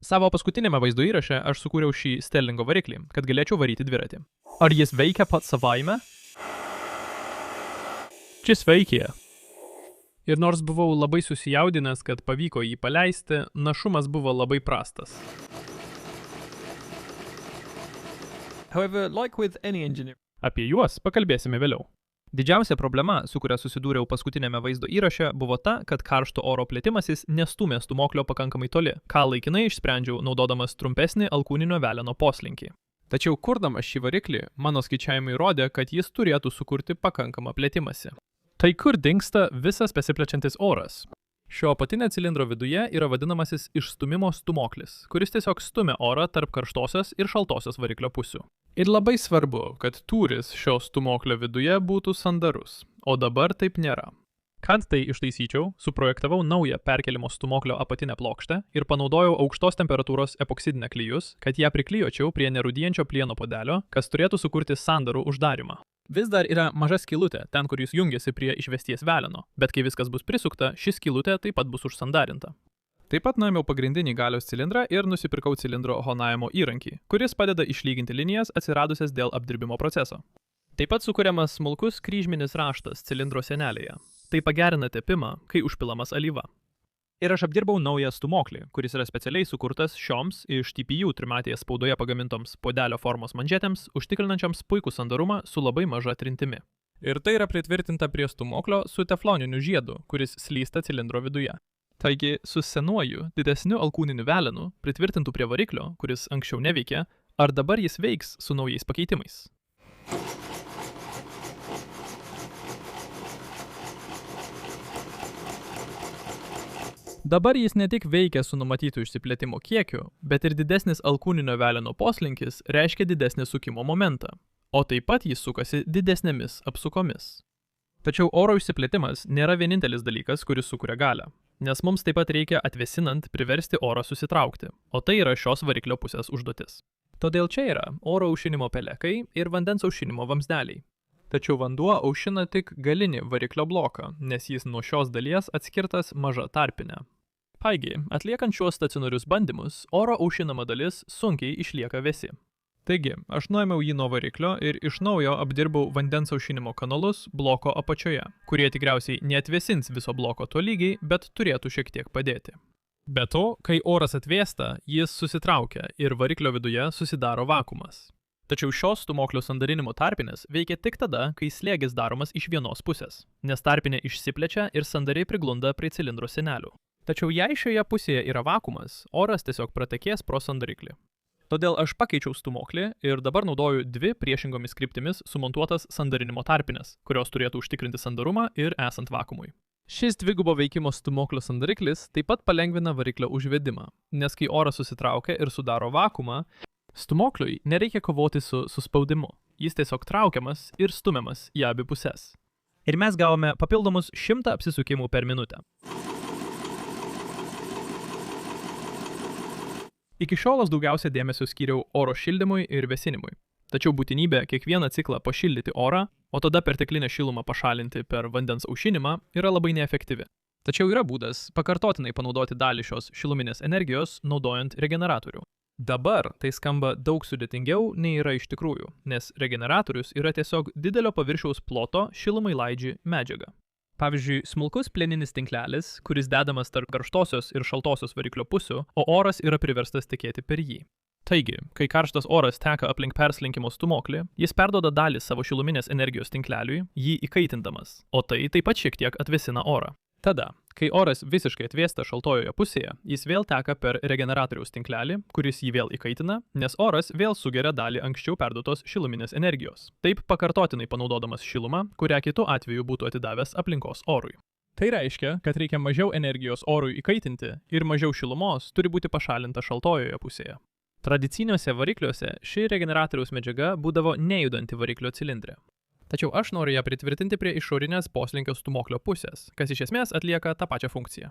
Savo paskutinėme vaizdo įraše aš sukūriau šį Sterlingo variklį, kad galėčiau varyti dviratį. Ar jis veikia pats savaime? Šis veikia. Ir nors buvau labai susijaudinęs, kad pavyko jį paleisti, našumas buvo labai prastas. However, like with any engineer, Apie juos pakalbėsime vėliau. Didžiausia problema, su kuria susidūriau paskutinėme vaizdo įraše, buvo ta, kad karšto oro plėtimasis nestūmė stūmoklio pakankamai toli, ką laikinai išsprendžiau naudodamas trumpesnį alkūninio veleno poslinkį. Tačiau kurdamas šį variklį, mano skaičiavimai rodė, kad jis turėtų sukurti pakankamą plėtimąsi. Tai kur dingsta visas besiplečiantis oras? Šio apatinio cilindro viduje yra vadinamasis išstūmimo stūmoklis, kuris tiesiog stumia orą tarp karštosios ir šaltosios variklio pusių. Ir labai svarbu, kad tūris šio stūmoklio viduje būtų sandarus, o dabar taip nėra. Kad tai ištaisyčiau, suprojektavau naują perkelimo stūmoklio apatinę plokštę ir panaudojau aukštos temperatūros epoksidinę klijus, kad ją priklijuočiau prie nerūdijančio plieno puodelio, kas turėtų sukurti sandarų uždarimą. Vis dar yra maža skylutė, ten kur jis jungiasi prie išvesties veleno, bet kai viskas bus prisukta, ši skylutė taip pat bus užsandarinta. Taip pat nuėmiau pagrindinį galios cilindrą ir nusipirkau cilindro honavimo įrankį, kuris padeda išlyginti linijas atsiradusias dėl apdirbimo proceso. Taip pat sukuriamas smulkus kryžminis raštas cilindro sienelėje. Tai pagerina tepimą, kai užpilamas alyva. Ir aš apdirbau naują stūmoklį, kuris yra specialiai sukurtas šioms iš TPU trimatėje spaudoje pagamintoms puodelio formos manžetėms, užtikrinančioms puikų sandarumą su labai maža trintimi. Ir tai yra pritvirtinta prie stūmoklio su tefloniniu žiedu, kuris slysta cilindro viduje. Taigi, su senuoju, didesniu alkūniniu velenu, pritvirtintų prie variklio, kuris anksčiau neveikė, ar dabar jis veiks su naujais pakeitimais? Dabar jis ne tik veikia su numatytu išsiplėtimo kiekiu, bet ir didesnis alkūninio veleno poslinkis reiškia didesnį sukimo momentą, o taip pat jis sukasi didesnėmis apsukomis. Tačiau oro išsiplėtimas nėra vienintelis dalykas, kuris sukuria galią, nes mums taip pat reikia atvėsinant priversti orą susitraukti, o tai yra šios variklio pusės užduotis. Todėl čia yra oro aušinimo pelekai ir vandens aušinimo vamzdeliai. Tačiau vanduo aušina tik galinį variklio bloką, nes jis nuo šios dalies atskirtas maža tarpinė. Taigi, atliekant šiuos stacionarius bandymus, oro aušinama dalis sunkiai išlieka vėsi. Taigi, aš nuėmiau jį nuo variklio ir iš naujo apdirbau vandens aušinimo kanalus bloko apačioje, kurie tikriausiai neatvėsins viso bloko tolygiai, bet turėtų šiek tiek padėti. Be to, kai oras atvėsta, jis susitraukia ir variklio viduje susidaro vakuumas. Tačiau šios stūmoklio sandarinimo tarpinės veikia tik tada, kai slėgis daromas iš vienos pusės, nes tarpinė išsiplečia ir sandariai priglunda prie cilindro sienelių. Tačiau jei šioje pusėje yra vakuumas, oras tiesiog pratekės pro sandariklį. Todėl aš pakeičiau stūmoklį ir dabar naudoju dvi priešingomis kryptimis sumontuotas sandarinimo tarpinės, kurios turėtų užtikrinti sandarumą ir esant vakuumui. Šis dvigubo veikimo stūmoklio sandariklis taip pat palengvina variklio užvedimą, nes kai oras susitraukia ir sudaro vakuumą, stūmokliui nereikia kovoti su spaudimu, jis tiesiog traukiamas ir stumiamas į abi puses. Ir mes gavome papildomus 100 apsisukimų per minutę. Iki šiol aš daugiausia dėmesio skyriau oro šildymui ir vėsinimui. Tačiau būtinybė kiekvieną ciklą pašildyti orą, o tada perteklinę šilumą pašalinti per vandens aušinimą yra labai neefektyvi. Tačiau yra būdas pakartotinai panaudoti dalį šios šiluminės energijos naudojant regeneratorių. Dabar tai skamba daug sudėtingiau nei yra iš tikrųjų, nes regeneratorius yra tiesiog didelio paviršiaus ploto šilumai laidži medžiaga. Pavyzdžiui, smulkus plieninis tinklelis, kuris dedamas tarp karštosios ir šaltosios variklio pusių, o oras yra priverstas tekėti per jį. Taigi, kai karštas oras teka aplink perslinkimo stūmoklį, jis perduoda dalį savo šiluminės energijos tinkleliui, jį įkaitindamas, o tai taip pat šiek tiek atvėsina orą. Tada, kai oras visiškai atvėsta šaltojoje pusėje, jis vėl teka per regeneratoriaus tinklelį, kuris jį vėl įkaitina, nes oras vėl sugeria dalį anksčiau perduotos šiluminės energijos, taip pakartotinai panaudodamas šilumą, kurią kitu atveju būtų atidavęs aplinkos orui. Tai reiškia, kad reikia mažiau energijos orui įkaitinti ir mažiau šilumos turi būti pašalinta šaltojoje pusėje. Tradiciniuose varikliuose ši regeneratoriaus medžiaga būdavo nejudanti variklio cilindre. Tačiau aš noriu ją pritvirtinti prie išorinės poslinkio stūmoklio pusės, kas iš esmės atlieka tą pačią funkciją.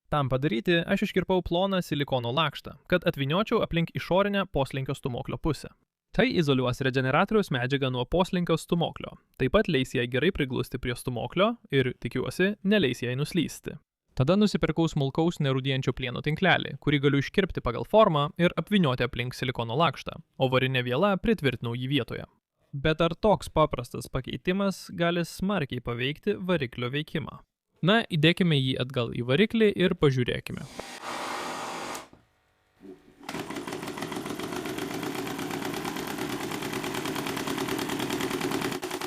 Tam padaryti aš iškirpau ploną silikono lakštą, kad atvyniočiau aplink išorinę poslinkio stūmoklio pusę. Tai izoliuos regeneratoriaus medžiagą nuo poslinkio stūmoklio, taip pat leis jai gerai priglusti prie stūmoklio ir, tikiuosi, neleis jai nuslysti. Tada nusipirkau smulkaus nerūdijančio plieno tinklelį, kurį galiu iškirpti pagal formą ir apvynioti aplink silikono lakštą, o varinė viela pritvirtinau jį vietoje. Bet ar toks paprastas pakeitimas gali smarkiai paveikti variklio veikimą? Na, įdėkime jį atgal į variklį ir pažiūrėkime.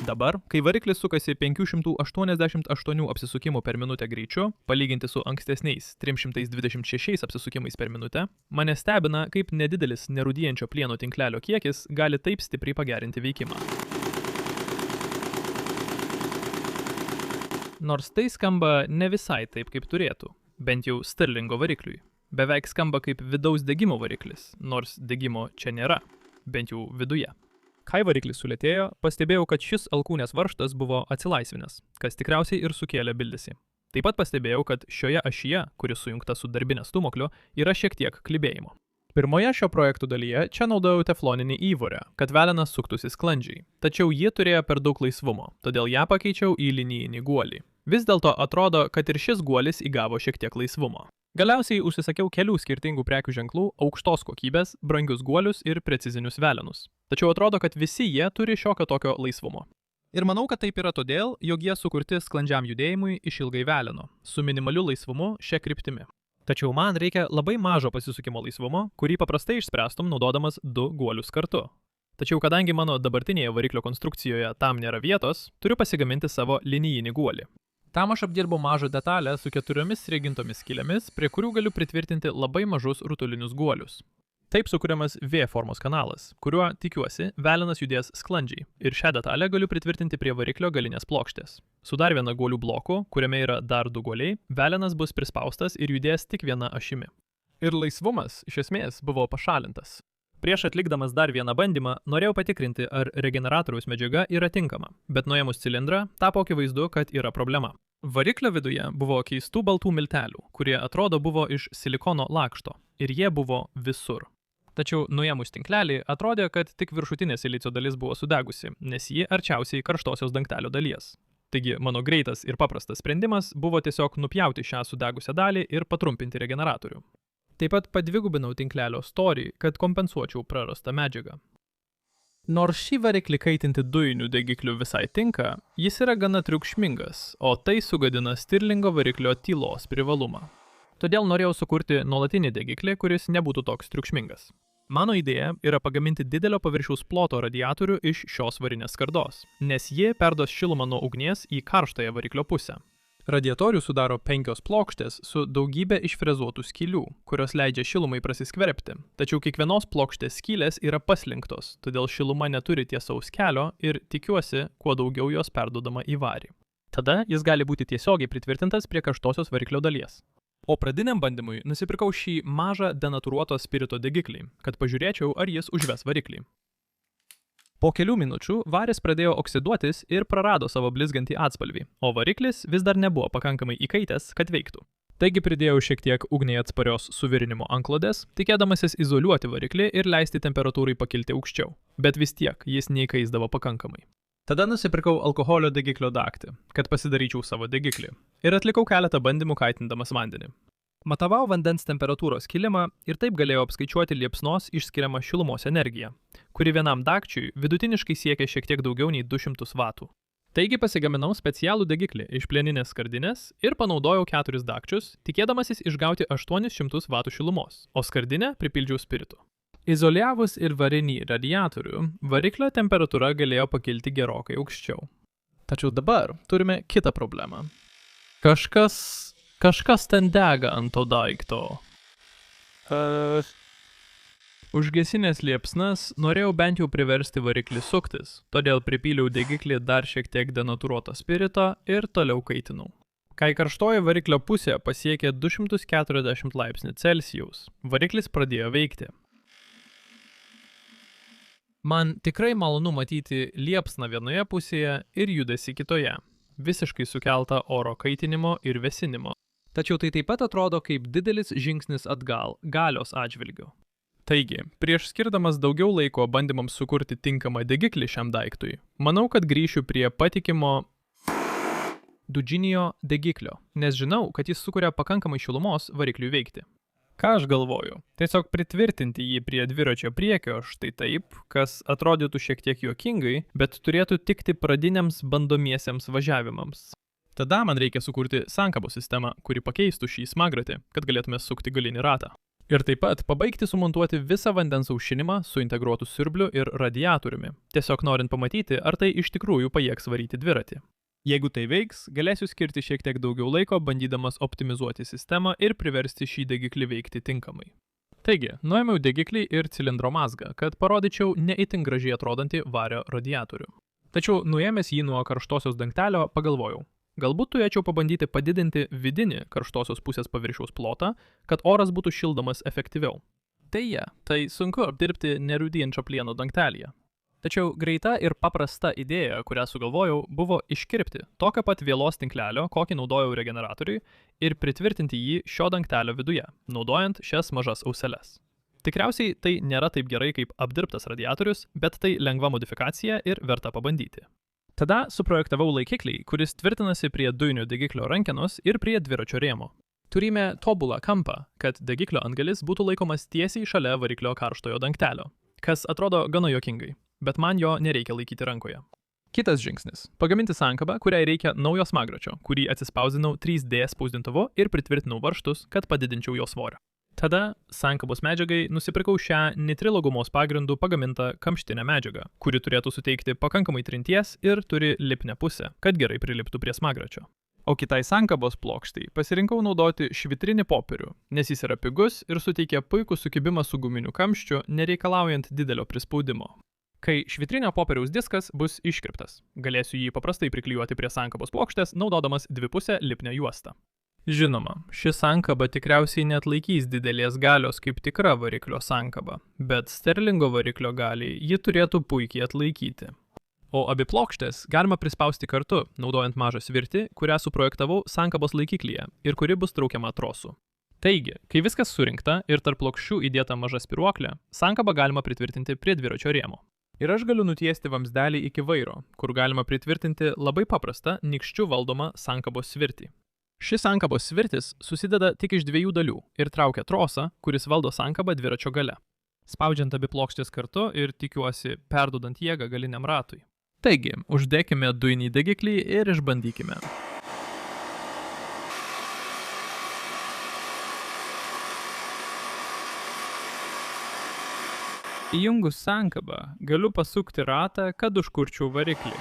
Dabar, kai variklis sukasi 588 apsisukimų per minutę greičiu, palyginti su ankstesniais 326 apsisukimais per minutę, mane stebina, kaip nedidelis nerūdijančio plieno tinklelio kiekis gali taip stipriai pagerinti veikimą. Nors tai skamba ne visai taip, kaip turėtų, bent jau Stirlingo varikliui. Beveik skamba kaip vidaus degimo variklis, nors degimo čia nėra, bent jau viduje. Kai variklis sulėtėjo, pastebėjau, kad šis alkūnės varžtas buvo atsilaisvinęs, kas tikriausiai ir sukėlė bildesį. Taip pat pastebėjau, kad šioje ašyje, kuri sujungta su darbinė stūmokliu, yra šiek tiek klibėjimo. Pirmoje šio projekto dalyje čia naudojau tefloninį įvorę, kad velenas suktųsi sklandžiai, tačiau ji turėjo per daug laisvumo, todėl ją pakeičiau į linijinį guolį. Vis dėlto atrodo, kad ir šis guolis įgavo šiek tiek laisvumo. Galiausiai užsisakiau kelių skirtingų prekių ženklų, aukštos kokybės, brangius guolius ir precizinius velenus. Tačiau atrodo, kad visi jie turi šiokio tokio laisvumo. Ir manau, kad taip yra todėl, jog jie sukurti sklandžiam judėjimui išilgai veleno, su minimaliu laisvumu šia kryptimi. Tačiau man reikia labai mažo pasisukimo laisvumo, kurį paprastai išspręstum naudodamas 2 guolius kartu. Tačiau kadangi mano dabartinėje variklio konstrukcijoje tam nėra vietos, turiu pasigaminti savo linijinį guolį. Tam aš apdirbau mažą detalę su 4 sriegintomis skylėmis, prie kurių galiu pritvirtinti labai mažus rutulinius guolius. Taip sukuriamas V formos kanalas, kuriuo, tikiuosi, velenas judės sklandžiai ir šią detalę galiu pritvirtinti prie variklio galinės plokštės. Su dar viena guolių bloku, kuriame yra dar 2 guoliai, velenas bus prispaustas ir judės tik viena ašimi. Ir laisvumas, iš esmės, buvo pašalintas. Prieš atlikdamas dar vieną bandymą, norėjau patikrinti, ar regeneratoriaus medžiaga yra tinkama, bet nuėmus cilindrą, tapo akivaizdu, kad yra problema. Variklio viduje buvo keistų baltų miltelių, kurie atrodo buvo iš silikono lakšto, ir jie buvo visur. Tačiau nuėmus tinklelį, atrodė, kad tik viršutinė silicio dalis buvo sudegusi, nes ji arčiausiai karštosios dangtelio dalies. Taigi, mano greitas ir paprastas sprendimas buvo tiesiog nupjauti šią sudegusią dalį ir patrumpinti regeneratorių. Taip pat padvigubinau tinklelio storį, kad kompensuočiau prarastą medžiagą. Nors šį variklį kaitinti dujiniu degikliu visai tinka, jis yra gana triukšmingas, o tai sugadina Stirlingo variklio tylos privalumą. Todėl norėjau sukurti nuolatinį degiklį, kuris nebūtų toks triukšmingas. Mano idėja yra pagaminti didelio paviršiaus ploto radiatorių iš šios varinės skardos, nes ji perduos šilumą nuo ugnies į karštąją variklio pusę. Radiatorių sudaro 5 plokštės su daugybė išfrezuotų skylių, kurios leidžia šilumai prasiskverbti, tačiau kiekvienos plokštės skylės yra paslinktos, todėl šiluma neturi tiesaus kelio ir tikiuosi, kuo daugiau jos perduodama į varį. Tada jis gali būti tiesiogiai pritvirtintas prie karštosios variklio dalies. O pradiniam bandymui nusipirkau šį mažą denatūruoto spirito degiklį, kad pažiūrėčiau, ar jis užves variklį. Po kelių minučių varis pradėjo oksiduotis ir prarado savo blizgantį atspalvį, o variklis vis dar nebuvo pakankamai įkaitęs, kad veiktų. Taigi pridėjau šiek tiek ugniai atsparios suvirinimo antklodės, tikėdamasis izoliuoti variklį ir leisti temperatūrai pakilti aukščiau, bet vis tiek jis neįkaisdavo pakankamai. Tada nusipirkau alkoholio degiklio dagtį, kad pasidaryčiau savo degiklį, ir atlikau keletą bandymų kaitindamas vandenį. Matavau vandens temperatūros kilimą ir taip galėjau apskaičiuoti liepsnos išskiriamą šilumos energiją, kuri vienam dagčiui vidutiniškai siekia šiek tiek daugiau nei 200 vatų. Taigi pasigaminau specialų degiklį iš plieninės skardinės ir panaudojau 4 dagčius, tikėdamasis išgauti 800 vatų šilumos, o skardinę pripildžiau spiritu. Izoliavus ir varinį radiatorių, variklio temperatūra galėjo pakilti gerokai aukščiau. Tačiau dabar turime kitą problemą. Kažkas ten dega ant to daikto. Užgesinęs liepsnas, norėjau bent jau priversti variklį suktis, todėl pripyliau degiklį dar šiek tiek denatūruoto spirito ir toliau kaitinau. Kai karštoji variklio pusė pasiekė 240 laipsnių Celsijaus, variklis pradėjo veikti. Man tikrai malonu matyti liepsną vienoje pusėje ir judesį kitoje, visiškai sukeltą oro kaitinimo ir vėsinimo. Tačiau tai taip pat atrodo kaip didelis žingsnis atgal galios atžvilgiu. Taigi, prieš skirdamas daugiau laiko bandymams sukurti tinkamą degiklį šiam daiktui, manau, kad grįšiu prie patikimo Dudžinijo degiklio, nes žinau, kad jis sukuria pakankamai šilumos varikliui veikti. Ką aš galvoju? Tiesiog pritvirtinti jį prie dviračio priekio štai taip, kas atrodytų šiek tiek juokingai, bet turėtų tikti pradiniams bandomiesiems važiavimams. Tada man reikia sukurti sankabos sistemą, kuri pakeistų šį smagratį, kad galėtume sukti galinį ratą. Ir taip pat pabaigti sumontuoti visą vandens aušinimą su integruotu siurbliu ir radiatoriumi, tiesiog norint pamatyti, ar tai iš tikrųjų pajėgs varyti dviratį. Jeigu tai veiks, galėsiu skirti šiek tiek daugiau laiko, bandydamas optimizuoti sistemą ir priversti šį degiklį veikti tinkamai. Taigi, nuėmiau degiklį ir cilindro mazgą, kad parodyčiau ne itin gražiai atrodantį vario radiatorių. Tačiau nuėmęs jį nuo karštosios dangtelio, pagalvojau, galbūt turėčiau pabandyti padidinti vidinį karštosios pusės paviršiaus plotą, kad oras būtų šildomas efektyviau. Tai sunku apdirbti nerūdijančio plieno dangtelėje. Tačiau greita ir paprasta idėja, kurią sugalvojau, buvo iškirpti tokio pat vielos tinklelio, kokį naudojau regeneratoriui, ir pritvirtinti jį šio dangtelio viduje, naudojant šias mažas auseles. Tikriausiai tai nėra taip gerai kaip apdirbtas radiatorius, bet tai lengva modifikacija ir verta pabandyti. Tada suprojektavau laikiklį, kuris tvirtinasi prie dujinio degiklio rankenos ir prie dviračio rėmo. Turime tobulą kampą, kad degiklio antgalis būtų laikomas tiesiai šalia variklio karštojo dangtelio, kas atrodo gana juokingai. Bet man jo nereikia laikyti rankoje. Kitas žingsnis – pagaminti sankabą, kuriai reikia naujo smagračio, kurį atsispausdinau 3D spausdintuvu ir pritvirtinau varžtus, kad padidinčiau jo svorio. Tada sankabos medžiagai nusipirkau šią nitrilo gumos pagrindų pagamintą kamštinę medžiagą, kuri turėtų suteikti pakankamai trinties ir turi lipnią pusę, kad gerai priliptų prie smagračio. O kitai sankabos plokštai pasirinkau naudoti švitrinį popierių, nes jis yra pigus ir suteikia puikų sukibimą su guminiu kamščiu, nereikalaujant didelio prispaudimo. Kai švitrinio popieriaus diskas bus iškirptas, galėsiu jį paprastai priklijuoti prie sankabos plokštės, naudodamas dvipusę lipnią juostą. Žinoma, ši sankaba tikriausiai neatlaikys didelės galios kaip tikra variklio sankaba, bet sterlingo variklio galiai ji turėtų puikiai atlaikyti. O abi plokštės galima prispausti kartu, naudojant mažą svirtį, kurią suprojektavau sankabos laikiklyje ir kuri bus traukiama trosu. Taigi, kai viskas surinkta ir tarp plokščių įdėta maža spiruoklė, sankabą galima pritvirtinti prie dviračio rėmo. Ir aš galiu nutiesti vamzdelį iki vairo, kur galima pritvirtinti labai paprastą, nykščiu valdomą sankabos svirtį. Šis sankabos svirtis susideda tik iš dviejų dalių ir traukia trosą, kuris valdo sankabą dviračio gale. Spaudžiant abi plokštės kartu ir tikiuosi perdodant jėgą galiniam ratui. Taigi, uždėkime dujinį degiklį ir išbandykime. Įjungus sankabą, galiu pasukti ratą, kad užkurčiau variklį.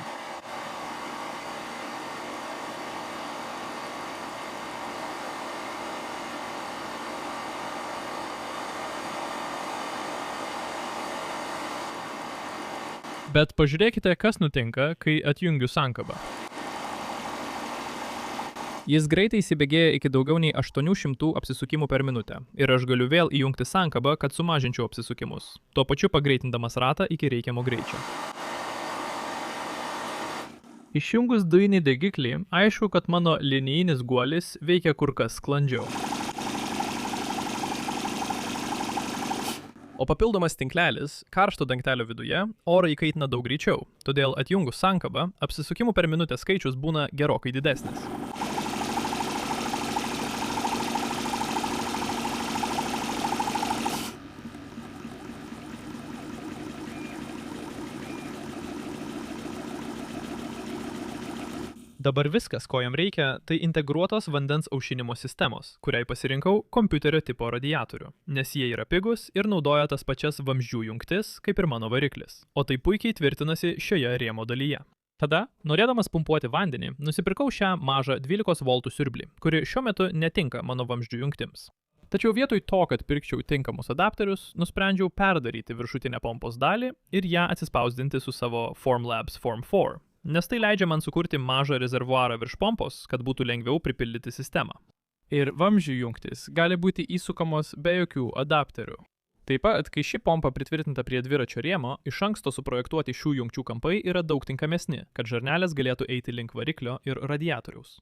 Bet pažiūrėkite, kas nutinka, kai atjungiu sankabą. Jis greitai įsibėgėja iki daugiau nei 800 apsisukimų per minutę ir aš galiu vėl įjungti sankabą, kad sumažinčiau apsisukimus, tuo pačiu pagreitindamas ratą iki reikiamo greičio. Išjungus dujinį degiklį, aišku, kad mano linijinis guolis veikia kur kas sklandžiau. O papildomas tinklelis, karšto dangtelio viduje, orą įkaitina daug greičiau, todėl atjungus sankabą, apsisukimų per minutę skaičius būna gerokai didesnis. Dabar viskas, ko jam reikia, tai integruotos vandens aušinimo sistemos, kuriai pasirinkau kompiuterio tipo radiatorių, nes jie yra pigus ir naudoja tas pačias vamzdžių jungtis, kaip ir mano variklis, o tai puikiai tvirtinasi šioje rėmo dalyje. Tada, norėdamas pumpuoti vandenį, nusipirkau šią mažą 12 V siurblį, kuri šiuo metu netinka mano vamzdžių jungtims. Tačiau vietoj to, kad pirkčiau tinkamus adapterius, nusprendžiau perdaryti viršutinę pompos dalį ir ją atsispausdinti su savo Formlabs Form 4. Nes tai leidžia man sukurti mažą rezervuarą virš pompos, kad būtų lengviau pripildyti sistemą. Ir vamzdžių jungtis gali būti įsukamos be jokių adapterių. Taip pat, kai ši pompa pritvirtinta prie dviračio rėmo, iš anksto suprojektuoti šių jungčių kampai yra daug tinkamesni, kad žarnelės galėtų eiti link variklio ir radiatoriaus.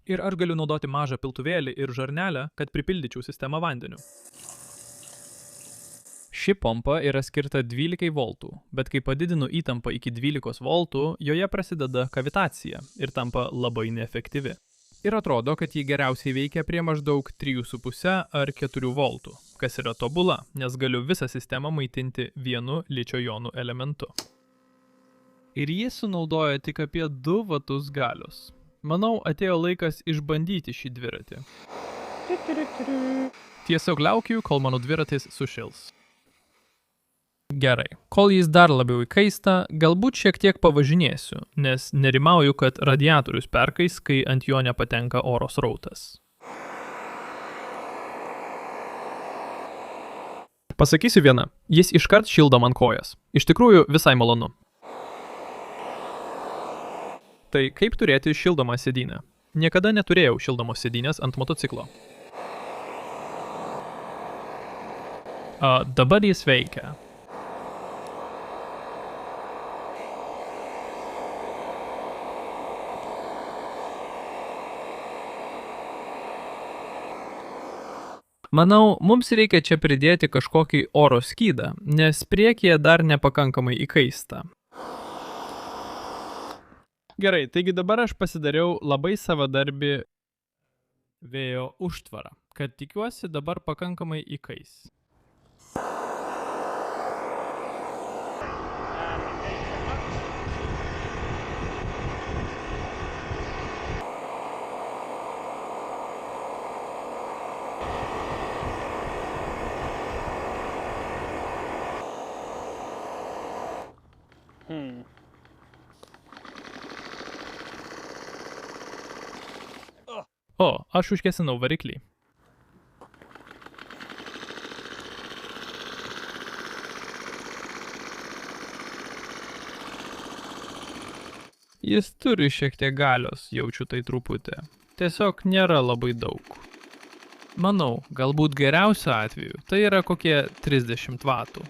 Ir aš galiu naudoti mažą piltuvėlį ir žarnelę, kad pripildyčiau sistemą vandeniu. Ši pompa yra skirta 12 voltų, bet kai padidinu įtampą iki 12 voltų, joje prasideda kavitacija ir tampa labai neefektyvi. Ir atrodo, kad ji geriausiai veikia prie maždaug 3,5 ar 4 voltų, kas yra tobula, nes galiu visą sistemą maitinti vienu ličio jonų elementu. Ir jis sunaudoja tik apie 2 vatus galios. Manau, atėjo laikas išbandyti šį dviratį. Tiesiog laukiu, kol mano dviratis sušils. Gerai, kol jis dar labiau įkaista, galbūt šiek tiek pavažinėsiu, nes nerimauju, kad radiatorius perkais, kai ant jo nepatenka oro srautas. Pasakysiu vieną, jis iškart šildo man kojas. Iš tikrųjų, visai malonu. Tai kaip turėti šildomą sėdynę? Niekada neturėjau šildomos sėdynės ant motociklo. Dabar jis veikia. Manau, mums reikia čia pridėti kažkokį oro skydą, nes priekyje dar nepakankamai įkaista. Gerai, taigi dabar aš pasidariau labai savadarbį vėjo užtvarą, kad tikiuosi dabar pakankamai įkais. O, aš užgesinau variklį. Jis turi šiek tiek galios, jaučiu tai truputį. Tiesiog nėra labai daug. Manau, galbūt geriausiu atveju tai yra kokie 30 vatų.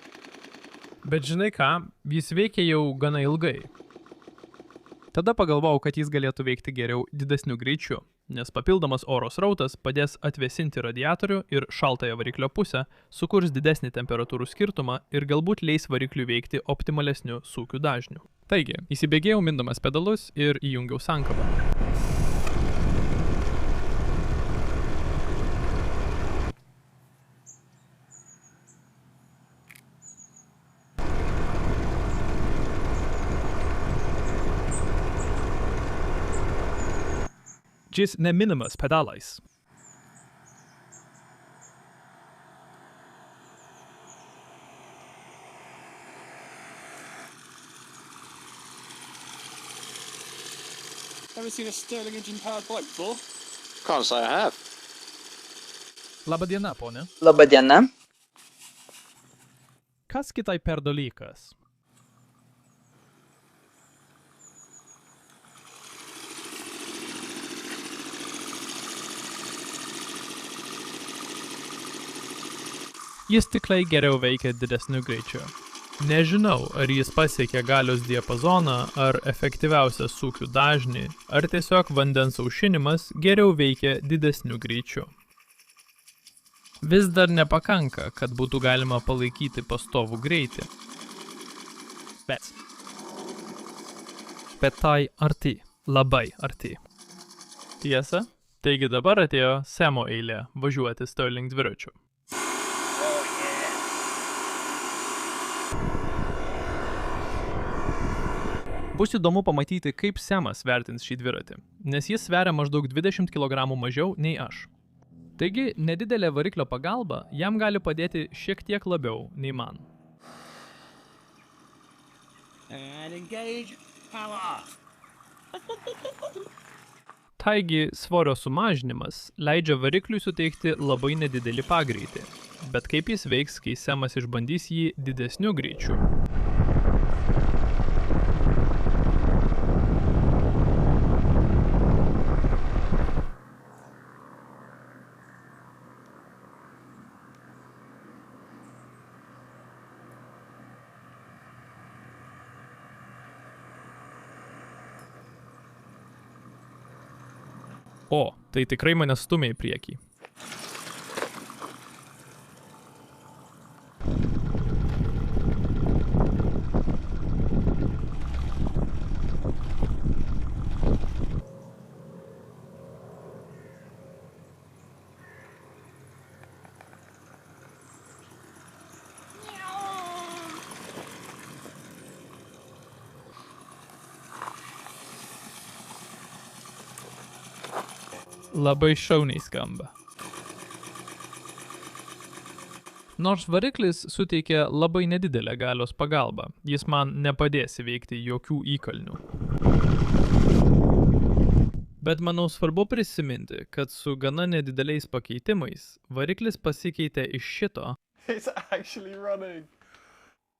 Bet žinai ką, jis veikia jau gana ilgai. Tada pagalvojau, kad jis galėtų veikti geriau didesniu greičiu, nes papildomas oro srautas padės atvėsinti radiatorių ir šaltąją variklio pusę, sukurs didesnį temperatūrų skirtumą ir galbūt leis varikliui veikti optimalesniu sūkių dažniu. Taigi, įsibėgėjau mindamas pedalus ir įjungiau sankabą. Jis neminimas pedalais. Ever seen a Stirling engine powered bike before? Can't say I have. Labadiena, ponė. Labadiena. Kas kitai per dalykas? Jis tikrai geriau veikia didesniu greičiu. Nežinau, ar jis pasiekia galios diapazoną, ar efektyviausią sūkių dažnį, ar tiesiog vandens aušinimas geriau veikia didesniu greičiu. Vis dar nepakanka, kad būtų galima palaikyti pastovų greitį. Bet tai arti, labai arti. Tiesa? Taigi dabar atėjo Semo eilė važiuoti Stirling dviračiu. Bus įdomu pamatyti, kaip Semas vertins šį dviratį, nes jis sveria maždaug 20 kg mažiau nei aš. Taigi, nedidelė variklio pagalba jam gali padėti šiek tiek labiau nei man. Taigi, svorio sumažinimas leidžia varikliui suteikti labai nedidelį pagreitį, bet kaip jis veiks, kai Semas išbandys jį didesniu greičiu? O, tai tikrai mane stumia į priekį. Labai šauniai skamba. Nors variklis suteikia labai nedidelę galios pagalbą, jis man nepadės įveikti jokių įkalnių. Bet manau svarbu prisiminti, kad su gana nedideliais pakeitimais variklis pasikeitė iš šito It's actually running.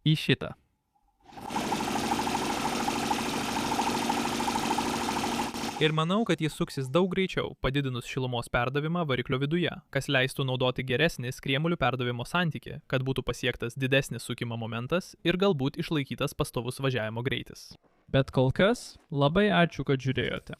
į šitą. Ir manau, kad jis suksis daug greičiau, padidinus šilumos perdavimą variklio viduje, kas leistų naudoti geresnį skriemulių perdavimo santykį, kad būtų pasiektas didesnis sukimo momentas ir galbūt išlaikytas pastovus važiavimo greitis. Bet kol kas, labai ačiū, kad žiūrėjote.